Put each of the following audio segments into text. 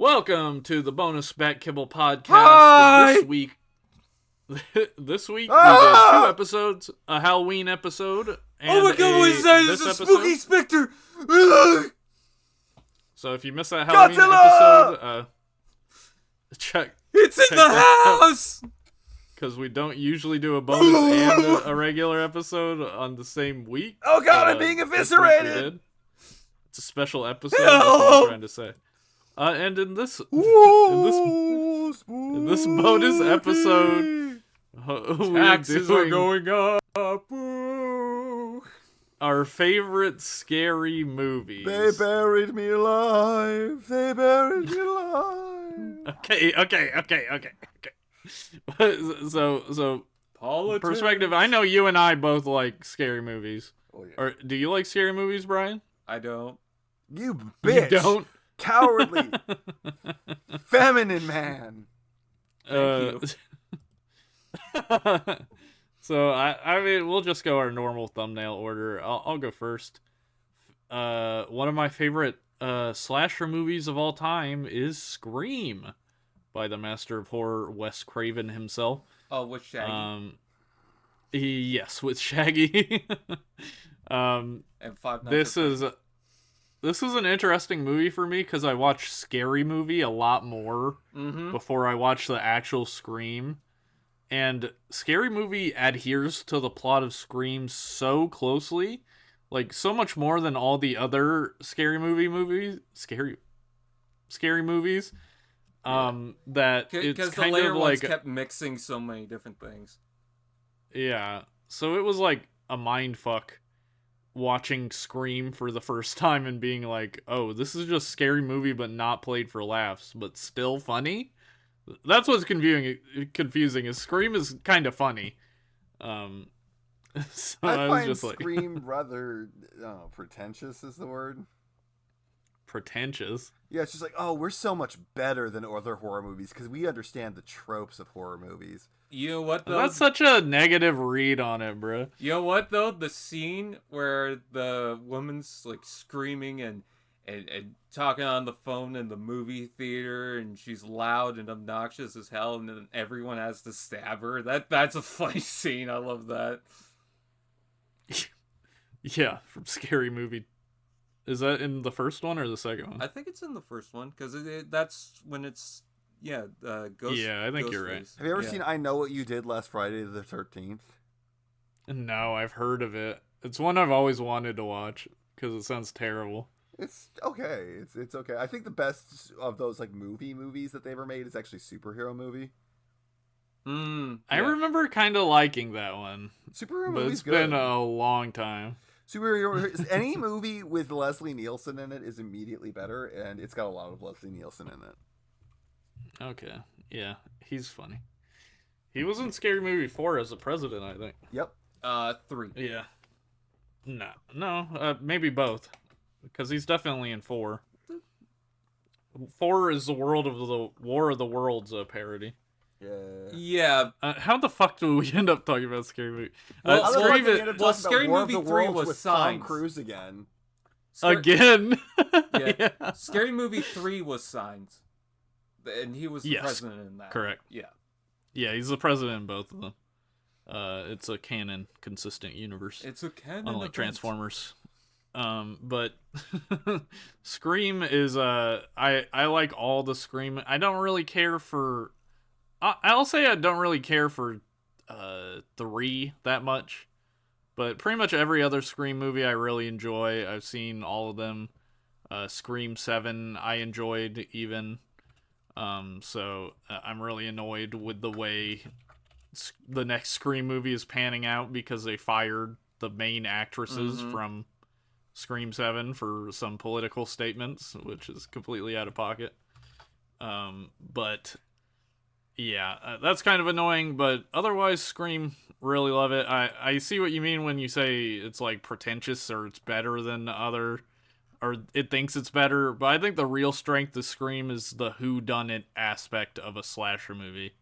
Welcome to the Bonus Back Kibble podcast. Hi! This week we did 2 episodes, a Halloween episode, and Oh my god, what is that? It's a spooky specter! So if you missed that Halloween Godzilla! episode, check It's in the house! because we don't usually do a bonus and a regular episode on the same week. Oh god, I'm being this week we eviscerated! did. It's a special episode, that's what I'm trying to say. And in this bonus episode, Taxes are going up. Ooh. Our favorite scary movies. They buried me alive. They buried me alive. Okay. So Politics. perspective. I know you and I both like scary movies. Oh, yeah. Or do you like scary movies, Brian? I don't. You bitch. You don't. Cowardly. Feminine man. Thank you. So I mean, we'll just go our normal thumbnail order. I'll go first. One of my favorite slasher movies of all time is Scream, by the master of horror Wes Craven himself. Oh, with Shaggy. Yes, with Shaggy. And Five Nights at Freddy's. This is an interesting movie for me because I watch Scary Movie a lot more before I watch the actual Scream. And Scary Movie adheres to the plot of Scream so closely, like so much more than all the other Scary movies, that it's kind of like kept mixing so many different things. Yeah, so it was like a mind fuck watching Scream for the first time and being like, oh, this is just Scary Movie but not played for laughs, but still funny. That's what's confusing is Scream is kind of funny. So I was find just like Scream rather pretentious is the word. Pretentious. Yeah, it's just like, oh, we're so much better than other horror movies because we understand the tropes of horror movies. You know what, though? That's such a negative read on it, bro. You know what, though? The scene where the woman's, like, screaming and talking on the phone in the movie theater, and she's loud and obnoxious as hell, and then everyone has to stab her. That's a funny scene. I love that. Yeah, from Scary Movie. Is that in the first one or the second one? I think it's in the first one, because that's when it's... Yeah, Ghost. Yeah, I think you're right. Have you ever seen I Know What You Did Last Friday the 13th? No, I've heard of it. It's one I've always wanted to watch because it sounds terrible. It's okay. It's okay. I think the best of those like movies that they ever made is actually Superhero Movie. I remember kind of liking that one. Superhero but movie's it's good. been a long time. Superhero any movie with Leslie Nielsen in it is immediately better, and it's got a lot of Leslie Nielsen in it. Okay, yeah, he's funny. He was in Scary Movie 4 as the president, I think. Yep. 3. Yeah. No, maybe both, because he's definitely in 4. 4 is the War of the Worlds parody. Yeah. How the fuck do we end up talking about Scary Movie? Scary Movie 3 was Tom Cruise again. Again? Yeah. Scary Movie 3 was Signs. And he was the president in that. Correct. Yeah. Yeah, he's the president in both of them. It's a canon consistent universe. It's a canon. Unlike Transformers. But Scream is I like all the Scream. I don't really care for I'll say I don't really care for 3 that much. But pretty much every other Scream movie I really enjoy. I've seen all of them. Scream 7 I enjoyed even. So I'm really annoyed with the way the next Scream movie is panning out because they fired the main actresses from Scream 7 for some political statements, which is completely out of pocket. But yeah, that's kind of annoying, but otherwise Scream, really love it. I see what you mean when you say it's like pretentious or it's better than other, or it thinks it's better, but I think the real strength of Scream is the whodunit aspect of a slasher movie,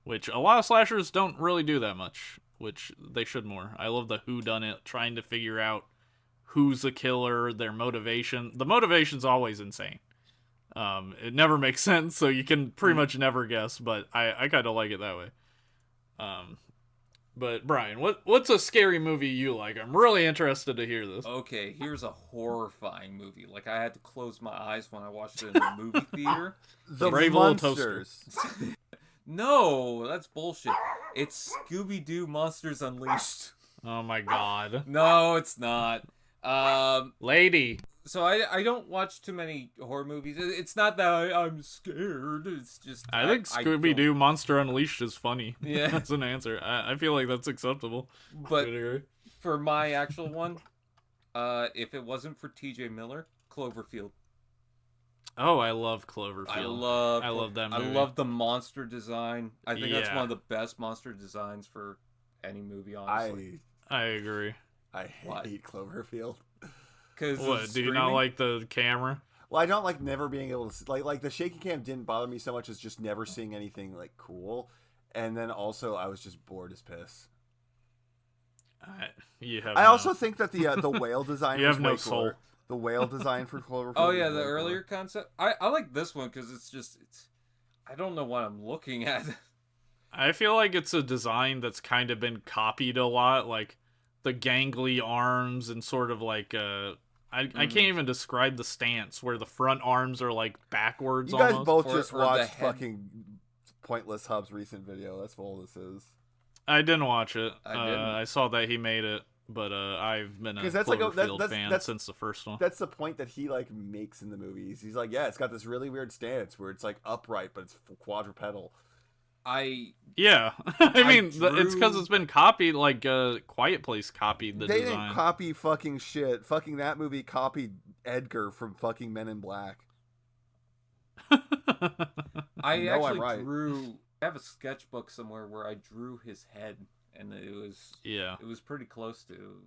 which a lot of slashers don't really do that much, which they should more. I love the whodunit, trying to figure out who's the killer, their motivation. The motivation's always insane. It never makes sense, so you can pretty much never guess. But I kind of like it that way. Um, but Brian, what's a scary movie you like? I'm really interested to hear this. Okay, here's a horrifying movie. Like, I had to close my eyes when I watched it in the movie theater. The Brave Little Toaster. Monsters. No, that's bullshit. It's Scooby-Doo Monsters Unleashed. Oh my god, No, it's not. lady. So I don't watch too many horror movies. It's not that I'm scared. It's just I think I Scooby Doo Monster Unleashed is funny. Yeah. That's an answer. I feel like that's acceptable. But for my actual one, if it wasn't for T.J. Miller, Cloverfield. Oh, I love Cloverfield. I love that movie. I love the monster design. I think that's Yeah. one of the best monster designs for any movie, honestly. I agree. I hate Cloverfield. What, do you not like the camera? Well, I don't like never being able to see, like the shaky cam didn't bother me so much as just never seeing anything like cool, and then also I was just bored as piss. I also think that the whale design You was have no way soul. cooler. The whale design for Cloverfield. Oh yeah, was the way earlier cooler. concept. I like this one because it's I don't know what I'm looking at. I feel like it's a design that's kind of been copied a lot, like the gangly arms and sort of like I can't even describe the stance where the front arms are like backwards You guys almost. both Or- just or the watched head. fucking Pointless Hub's recent video. That's all this is. I didn't watch it. I didn't. I saw that he made it, but I've been a 'Cause that's like Cloverfield fan since the first one. That's the point that he like makes in the movies. He's like, yeah, it's got this really weird stance where it's like upright, but it's quadrupedal. Yeah, I mean, it's because drew- it's been copied. Like Quiet Place copied the They design. didn't copy fucking shit. Fucking that movie copied Edgar from fucking Men in Black. I know I'm actually right. drew. I have a sketchbook somewhere where I drew his head, and it was Yeah. it was pretty close to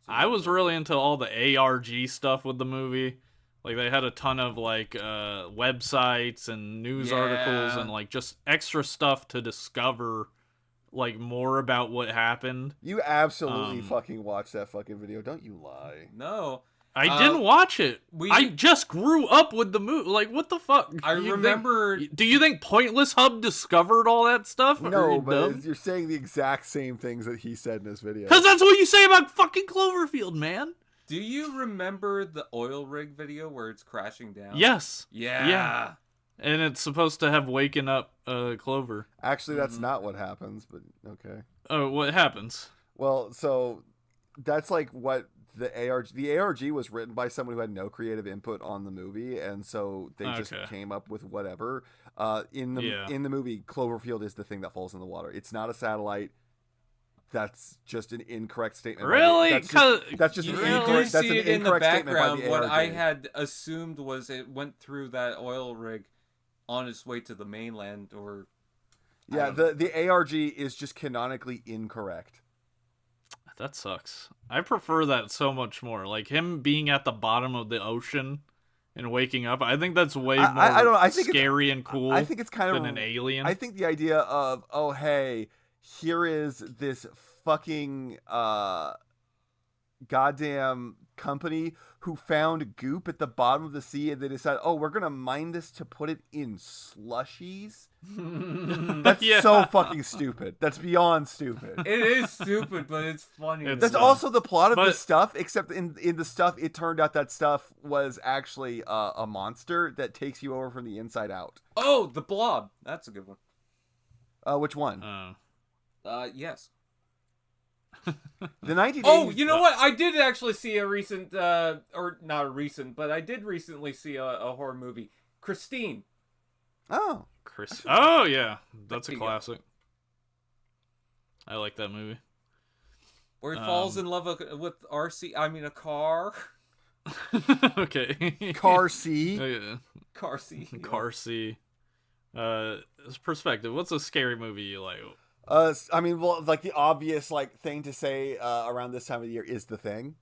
I was really into all the ARG stuff with the movie. Like they had a ton of like websites and news articles Yeah. and like just extra stuff to discover like more about what happened. You absolutely Um, fucking watched that fucking video. Don't you lie. No, I didn't watch it. we- I just grew up with the movie. Like what the fuck? I You remember. Think, do you think Pointless Hub discovered all that stuff? No, but you're saying the exact same things that he said in his video. because that's what you say about fucking Cloverfield, man. Do you remember the oil rig video where it's crashing down? Yes. Yeah. Yeah. And it's supposed to have waken up Clover. Actually, that's not what happens, but okay. Oh, what happens? Well, so that's like what the ARG was written by someone who had no creative input on the movie, and so they just Okay. came up with whatever. In the Yeah. movie, Cloverfield is the thing that falls in the water. It's not a satellite. That's just an incorrect statement. Really? That's just You, an you do incorrect. That's see an it in the incorrect statement by background. the What I ARG. had assumed was it went through that oil rig on its way to the mainland, or Yeah, the ARG is just canonically incorrect. That sucks. I prefer that so much more. Like him being at the bottom of the ocean and waking up. I think that's way more I don't know. I think scary and cool I think it's kind than of an alien. I think the idea of, oh hey, here is this fucking goddamn company who found goop at the bottom of the sea, and they decided, oh, we're gonna mine this to put it in slushies. That's Yeah. so fucking stupid. That's beyond stupid. it is stupid, but it's funny. It's That's dumb. also the plot of But- this stuff, except in the stuff, it turned out that stuff was actually a monster that takes you over from the inside out. Oh, the Blob. That's a good one. Which one? Yes. The 1980s. Oh, you know what? I did actually see a recent, or not a recent, but I did recently see a horror movie, Christine. Oh. Chris. Oh yeah, that's a There you go. classic. I like that movie. Where he falls in love with a car. Okay. Car C. Oh, yeah. Car seat. Car C. Perspective. What's a scary movie you like? I mean, well, like the obvious like thing to say around this time of the year is The Thing.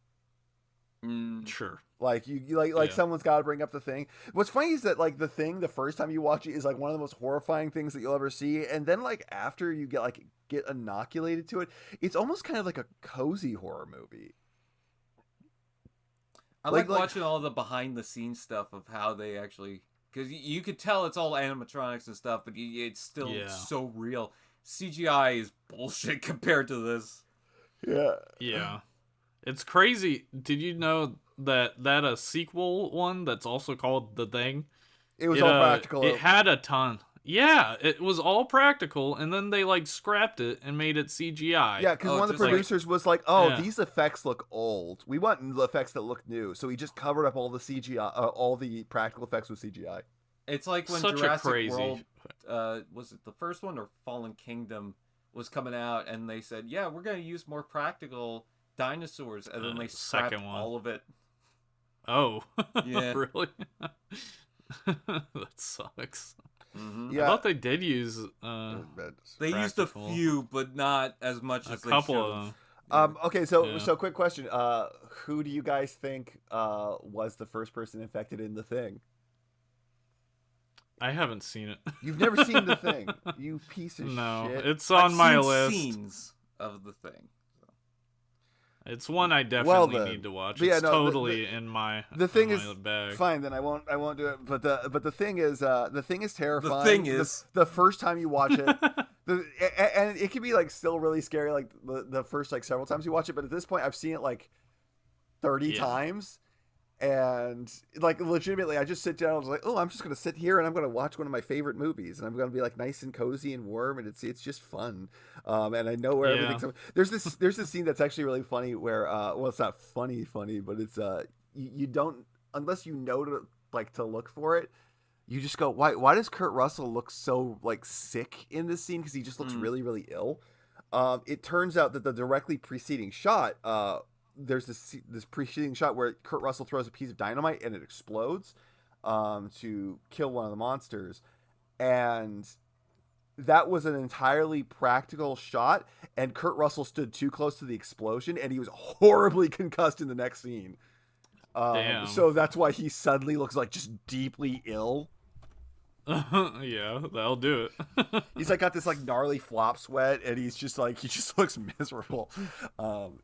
Sure. Like you like Yeah. someone's got to bring up The Thing. What's funny is that like The Thing, the first time you watch it is like one of the most horrifying things that you'll ever see, and then like after you get inoculated to it, it's almost kind of like a cozy horror movie. I Like- like watching all the behind the scenes stuff of how they actually because you could tell it's all animatronics and stuff, but it's still Yeah. so real. CGI is bullshit compared to this. Yeah. Yeah. It's crazy. Did you know that a sequel one that's also called The Thing? It was all practical. It had a ton. Yeah, it was all practical, and then they like scrapped it and made it CGI. Yeah, because Oh, one of the just like- producers was like, "Oh, Yeah. these effects look old. We want effects that look new." So he just covered up all the CGI, all the practical effects with CGI. It's like when Such a Jurassic crazy- World, was it the first one or Fallen Kingdom was coming out, and they said, "Yeah, we're gonna use more practical dinosaurs," and then they scrapped second one. all of it. Oh, Yeah. really? That sucks. Mm-hmm. Yeah. I thought they did use They used a practical. few, but not as much a as couple they of should them. have. Okay, so Yeah. quick question. Who do you guys think was the first person infected in The Thing? I haven't seen it. You've never seen The Thing, you piece of No, shit. it's on my I've seen list. scenes of the thing. It's one I Well, definitely then. need to watch. But yeah, It's no, totally in my The Thing in is my bag. fine. Then I won't do it. But the thing is terrifying. Thing is- the first time you watch it. And it can be like still really scary like the first like several times you watch it, but at this point I've seen it like 30 Yeah. times, and like legitimately I just sit down and I was like, oh, I'm just gonna sit here and I'm gonna watch one of my favorite movies, and I'm gonna be like nice and cozy and warm, and it's just fun. And I know where Yeah. everything's there's this scene that's actually really funny where well, it's not funny, but it's you don't, unless you know to look for it, you just go, why does Kurt Russell look so like sick in this scene? Because he just looks really, really ill. It turns out that the directly preceding shot, there's this preceding shot where Kurt Russell throws a piece of dynamite and it explodes to kill one of the monsters. And that was an entirely practical shot, and Kurt Russell stood too close to the explosion, and he was horribly concussed in the next scene. Damn. So that's why he suddenly looks like just deeply ill. Yeah, that'll do it. He's like got this like gnarly flop sweat, and he just looks miserable.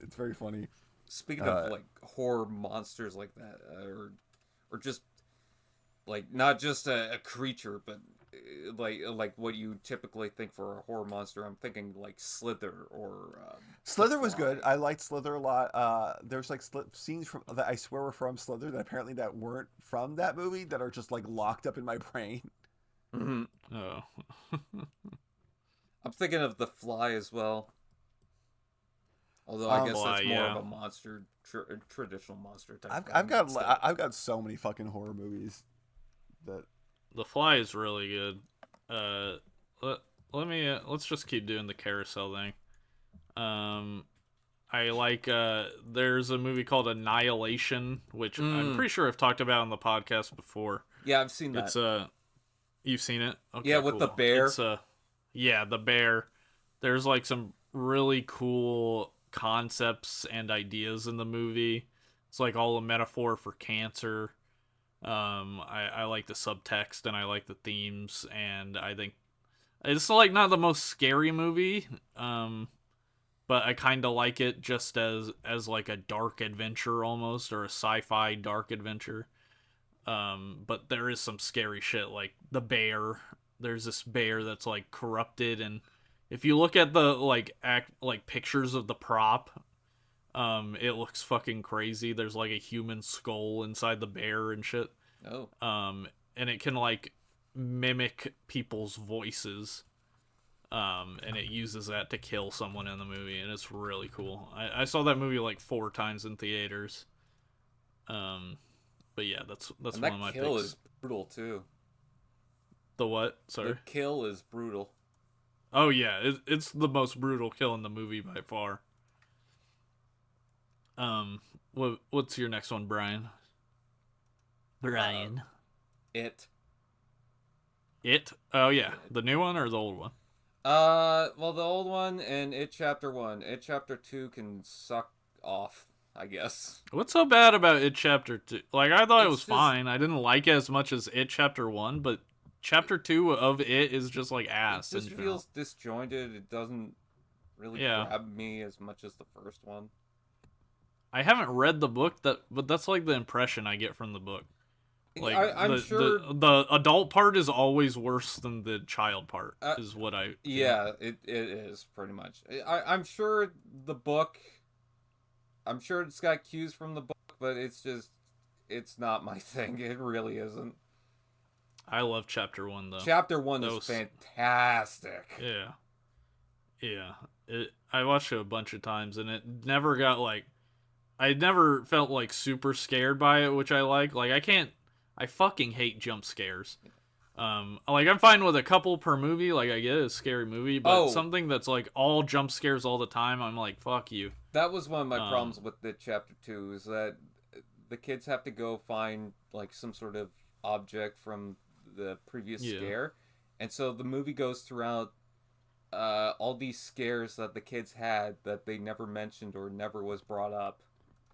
It's very funny. Speaking of like horror monsters like that, or just like not just a creature, but like what you typically think for a horror monster. I'm thinking like Slither or Slither was Fly. good. I liked Slither a lot. There's like scenes from that I swear were from Slither that apparently that weren't from that movie that are just like locked up in my brain. Mhm. Oh. I'm thinking of The Fly as well. Although I guess Fly, that's more yeah. of a monster, traditional monster type. I've thing, but still. I've got so many fucking horror movies that The Fly is really good. Let's just keep doing the carousel thing. I like there's a movie called Annihilation, which I'm pretty sure I've talked about on the podcast before. Yeah, I've seen that. It's you've seen it? Okay, Yeah, with the cool. bear. It's yeah, the bear. There's like some really cool concepts and ideas in the movie. It's like all a metaphor for cancer. I like the subtext and I like the themes, and I think it's like not the most scary movie, but I kind of like it just as like a dark adventure almost, or a sci-fi dark adventure. But there is some scary shit like the bear. There's this bear that's like corrupted, and if you look at the like pictures of the prop, it looks fucking crazy. There's like a human skull inside the bear and shit. Oh, And it can like mimic people's voices. And it uses that to kill someone in the movie, and it's really cool. I saw that movie like 4 times in theaters. But yeah, that's and one that of my kill picks. is brutal too. The what? Sorry. The kill is brutal. Oh yeah, it's the most brutal kill in the movie by far. What's your next one, Brian? Brian. It. It? Oh yeah, the new one or the old one? Well, the old one and It Chapter 1. It Chapter 2 can suck off, I guess. What's so bad about It Chapter 2? Like, I thought it It's was just- fine. I didn't like it as much as It Chapter 1, but Chapter 2 of It is just like ass. It just in general. feels disjointed. It doesn't really Yeah. grab me as much as the first one. I haven't read the book, but that's like the impression I get from the book. Like I'm sure. the adult part is always worse than the child part, is what I feel. Yeah, it is pretty much. I'm sure the book. I'm sure it's got cues from the book, but it's not my thing. It really isn't. I love chapter 1 though. Chapter 1 is fantastic. Yeah. Yeah. I watched it a bunch of times and it never got like I never felt like super scared by it, which I like. Like I fucking hate jump scares. Like I'm fine with a couple per movie, like I get a scary movie, but something that's like all jump scares all the time, I'm like, fuck you. That was one of my problems with the chapter 2 is that the kids have to go find like some sort of object from the previous scare, and so the movie goes throughout all these scares that the kids had that they never mentioned or never was brought up.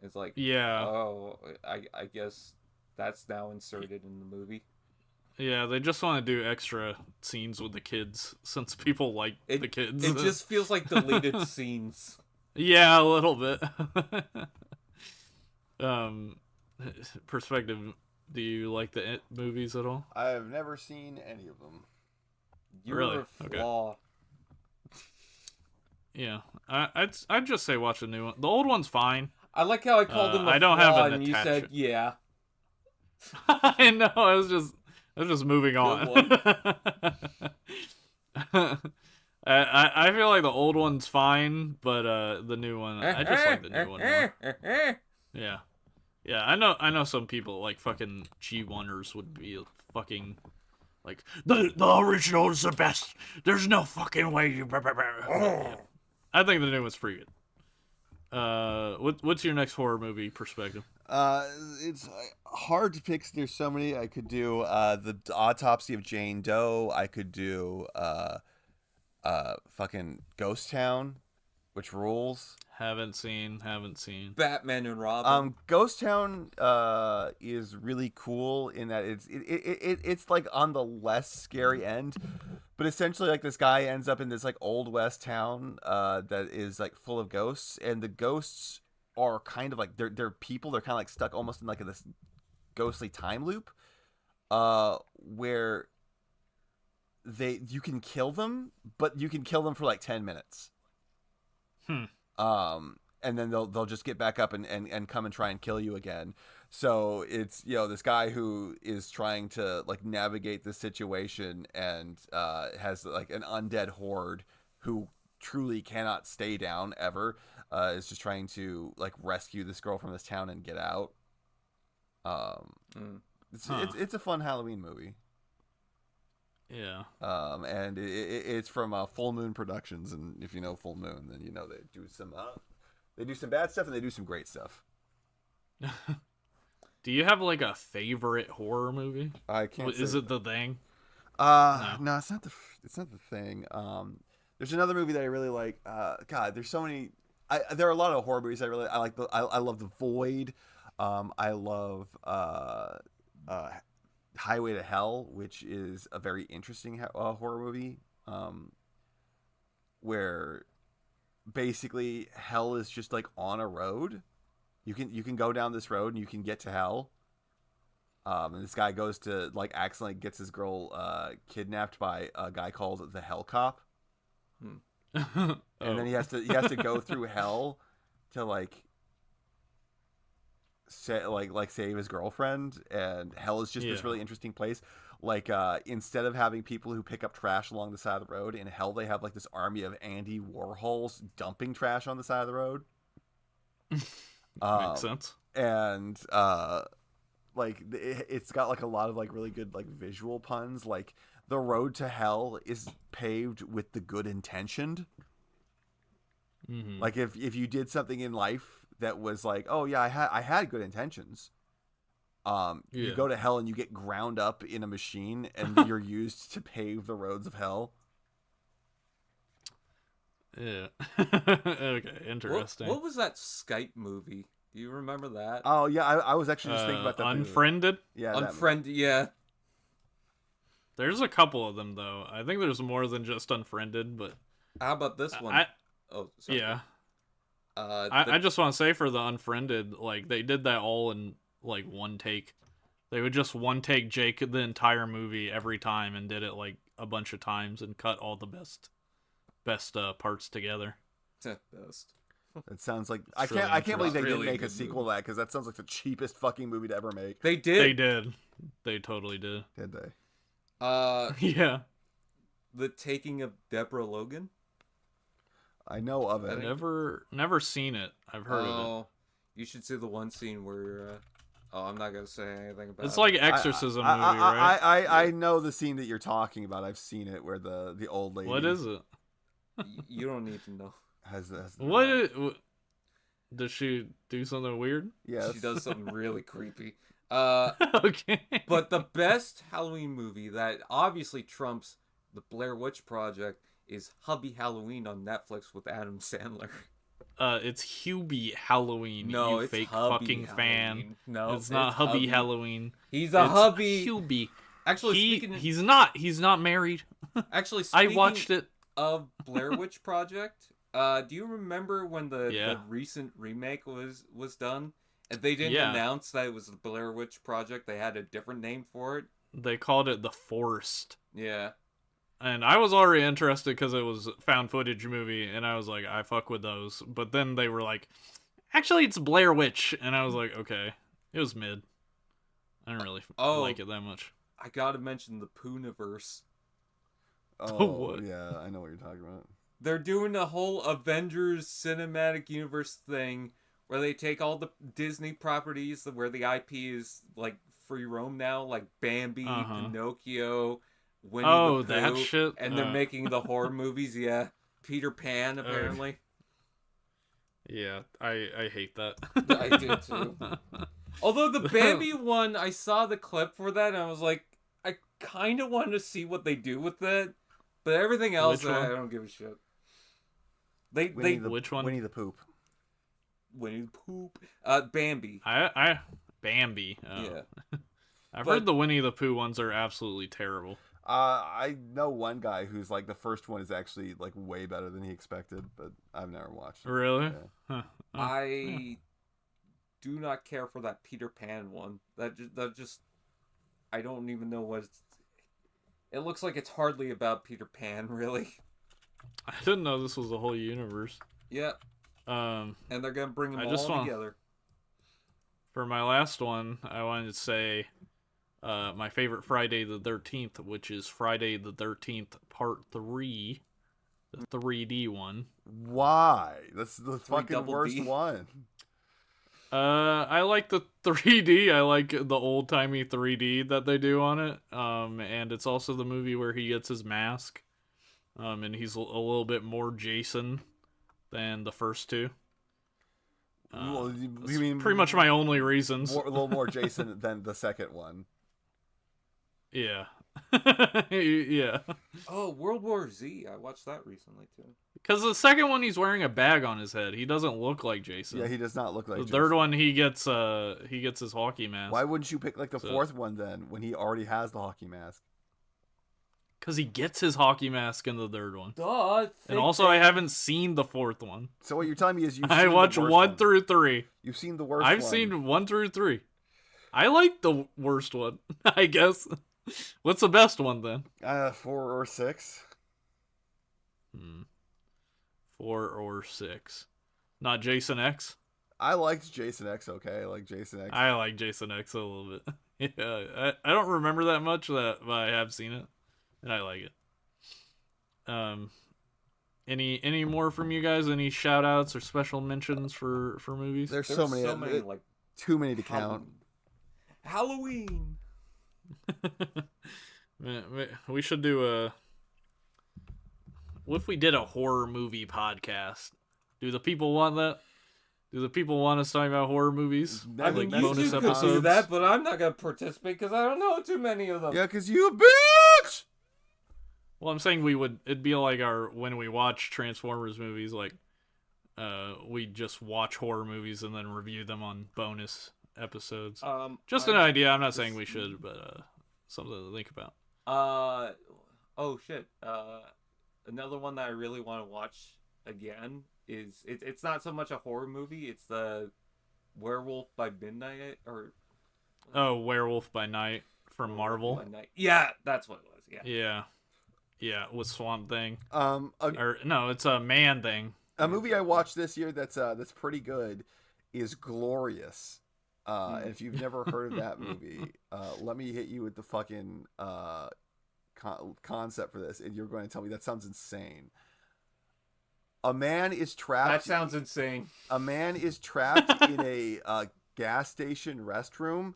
It's like, oh, I guess that's now inserted in the movie. Yeah, they just want to do extra scenes with the kids since people like the kids. It just feels like deleted scenes. Yeah, a little bit. Perspective, do you like the It movies at all? I've never seen any of them. You're a flaw. Okay. Yeah, I'd just say watch the new one. The old one's fine. I like how I called him a I don't flaw have an and you said, yeah. I know, I was just moving on. I feel like the old one's fine, but the new one, I just like the new one more. Yeah. Yeah, I know some people like fucking G1ers would be fucking like the original is the best. There's no fucking way you. Yeah. I think the new one's pretty good. What's your next horror movie perspective? It's hard to pick. There's so many. I could do the Autopsy of Jane Doe. I could do fucking Ghost Town, which rules. Haven't seen. Batman and Robin. Ghost Town is really cool in that it's like on the less scary end, but essentially like this guy ends up in this like old west town that is like full of ghosts, and the ghosts are kind of like they're people. They're kind of like stuck almost in like this ghostly time loop, where you can kill them, but you can kill them for like 10 minutes. And then they'll just get back up and come and try and kill you again. So it's, this guy who is trying to like navigate this situation and has like an undead horde who truly cannot stay down ever, is just trying to like rescue this girl from this town and get out. It's a fun Halloween movie. Yeah. And it's from Full Moon Productions, and if you know Full Moon, then you know they do some bad stuff and they do some great stuff. Do you have like a favorite horror movie? I can't. Is it The Thing? No, it's not the Thing. There's another movie that I really like. God, there's so many. There are a lot of horror movies I like. I love The Void. I love Highway to Hell, which is a very interesting horror movie, where basically hell is just like on a road. You can go down this road and you can get to hell. And this guy goes to like accidentally gets his girl kidnapped by a guy called the Hell Cop. And then he has to go through hell to like save his girlfriend, and hell is just this really interesting place. Like instead of having people who pick up trash along the side of the road, in hell they have like this army of Andy Warhols dumping trash on the side of the road. Makes sense. And like it's got like a lot of like really good like visual puns. Like the road to hell is paved with the good intentioned. Mm-hmm. Like if you did something in life that was like, oh yeah, I had good intentions. You go to hell and you get ground up in a machine and you're used to pave the roads of hell. Yeah. Okay, interesting. What was that Skype movie? Do you remember that? Oh yeah, I was actually just thinking about that. Unfriended? Movie. Yeah, Unfriended. Yeah. There's a couple of them though. I think there's more than just Unfriended, but how about this one? Sorry. Yeah. I just want to say for the Unfriended, like they did that all in like one take. They would just one take Jake the entire movie every time and did it like a bunch of times and cut all the best parts together. Best. It sounds like It's I can't believe they really didn't make a good sequel to that, because that sounds like the cheapest fucking movie to ever make. They They did. did. They totally did. Did they? Yeah. The Taking of Deborah Logan. I know of it. Never seen it. I've heard of it. You should see the one scene where. I'm not gonna say anything about it. It's like exorcism movie, right? I know the scene that you're talking about. I've seen it, where the old lady. What is it? You don't need to know. Has Does she do something weird? Yes. She does something really creepy. Okay. But the best Halloween movie that obviously trumps the Blair Witch Project is Hubby Halloween on Netflix with Adam Sandler. It's Hubie Halloween. No, you it's fake Hubby fucking fan. Halloween. No, it's not Hubby Halloween. He's a hubby. Hubie. Actually, he's not married. Actually, I speaking watched it. of Blair Witch Project. Do you remember when the Yeah. recent remake was done? And they didn't Yeah. announce that it was the Blair Witch Project. They had a different name for it. They called it The Forest. Yeah. And I was already interested because it was a found footage movie, and I was like, I fuck with those. But then they were like, actually, it's Blair Witch, and I was like, okay, it was mid. I didn't really like it that much. I gotta mention the Pooniverse. Oh, What? yeah, I know what you're talking about. They're doing a whole Avengers Cinematic Universe thing where they take all the Disney properties where the IP is like free roam now, like Bambi, Pinocchio, Winnie the Pooh, that shit. and they're making the horror movies. Yeah, Peter Pan apparently. Yeah, I hate that. I did too. Although the Bambi one, I saw the clip for that and I was like, I kind of wanted to see what they do with it, but everything else, I don't give a shit. Which one? Winnie the Poop. Winnie the Poop. Bambi. Bambi. Oh. Yeah. I've heard the Winnie the Pooh ones are absolutely terrible. I know one guy who's like, the first one is actually like way better than he expected, but I've never watched it. Really? Yeah. Huh. Oh, I do not care for that Peter Pan one. That just I don't even know what it looks like. It's hardly about Peter Pan, really. I didn't know this was a whole universe. Yeah. And they're gonna bring them all together. For my last one, I wanted to say my favorite Friday the 13th, which is Friday the 13th Part 3, the 3D one. Why? That's the fucking worst D. one. I like the 3D. I like the old-timey 3D that they do on it. And it's also the movie where he gets his mask. And he's a little bit more Jason than the first two. Well, you mean pretty much my only reasons. a little more Jason than the second one. Yeah. Yeah. Oh, World War Z. I watched that recently too. Because the second one, he's wearing a bag on his head. He doesn't look like Jason. Yeah, he does not look like the Jason. third one, he gets his hockey mask. Why wouldn't you pick like the fourth one then, when he already has the hockey mask? Because he gets his hockey mask in the third one. Duh. And also, I haven't seen the fourth one. So what you're telling me is I watched 1 through 3. You've seen the worst I've one. seen 1 through 3. I like the worst one, I guess. What's the best one then? 4 or 6. 4 or 6. Not Jason X? I liked Jason X, okay? I like Jason X. I like Jason X a little bit. Yeah, I don't remember that much, but I have seen it, and I like it. Any more from you guys? Any shout outs or special mentions for movies? There's so many, like too many to count. Halloween. We should do what if we did a horror movie podcast? Do the people want that? Do the people want us talking about horror movies? I mean, like you bonus two could episodes? do that, but I'm not gonna participate because I don't know too many of them. Yeah, because you a bitch! Well, I'm saying it'd be like when we watch Transformers movies, like, we just watch horror movies and then review them on bonus episodes. Just an idea. I'm not saying we should, but something to think about. Oh shit. Another one that I really want to watch again is it's not so much a horror movie. It's the Werewolf by Midnight, or Oh, Werewolf by Night from Marvel. Yeah, that's what it was. Yeah. Yeah. Yeah, with Swamp Thing. A, Or no, it's a Man Thing. a movie I watched this year that's pretty good is Glorious. And if you've never heard of that movie, let me hit you with the fucking concept for this, and you're going to tell me that sounds insane. A man is trapped. That sounds insane. A man is trapped in a gas station restroom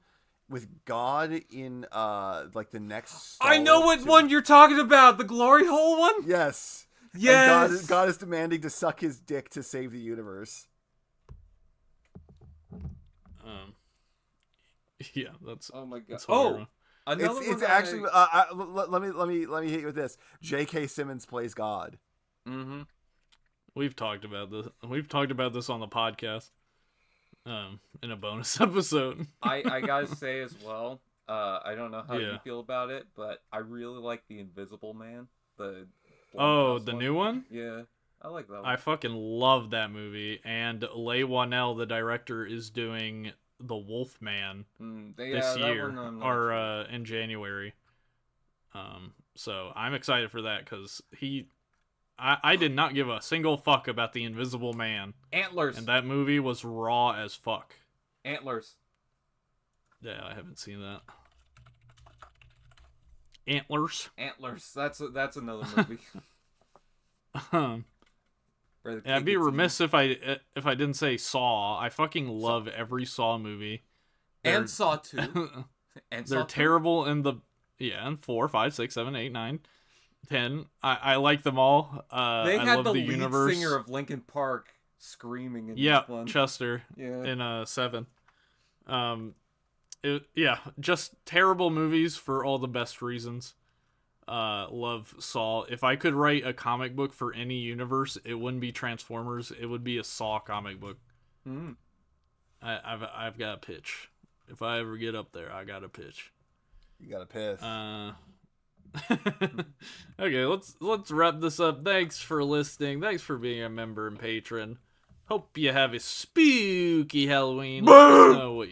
with God in like the next. I know what one you're talking about. The glory hole one. Yes. Yes. And God is demanding to suck his dick to save the universe. Yeah, that's. Oh my god. That's Oh, another It's one actually. Let me hit you with this. J.K. Simmons plays God. Mm-hmm. We've talked about this. We've talked about this on the podcast. In a bonus episode. I gotta say as well. I don't know how you Yeah. feel about it, but I really like the Invisible Man. The The new one? Yeah, I like that one. I fucking love that movie. And Leigh Whannell, the director, is doing The Wolfman this year or in January. So I'm excited for that because I did not give a single fuck about the Invisible Man, Antlers. and that movie was raw as fuck. Antlers. Yeah, I haven't seen that. Antlers. That's another movie. Yeah, I'd be remiss if I didn't say Saw. I fucking love every Saw movie. And Saw 2. And they're Saw terrible in the and 4, 5, 6, 7, 8, 9, 10. I like them all. They I had love the the lead universe. singer of Linkin Park screaming in Yeah, this one. Chester. Yeah. In 7. Just terrible movies for all the best reasons. Love Saw. If I could write a comic book for any universe, it wouldn't be Transformers. It would be a Saw comic book. I've got a pitch. If I ever get up there, I got a pitch. You got to piss. Okay, let's wrap this up. Thanks for listening. Thanks for being a member and patron. Hope you have a spooky Halloween. Let us know what.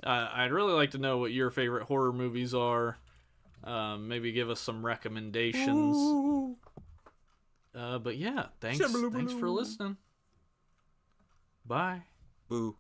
I'd really like to know what your favorite horror movies are. Maybe give us some recommendations. But yeah, thanks for listening. Bye. Boo.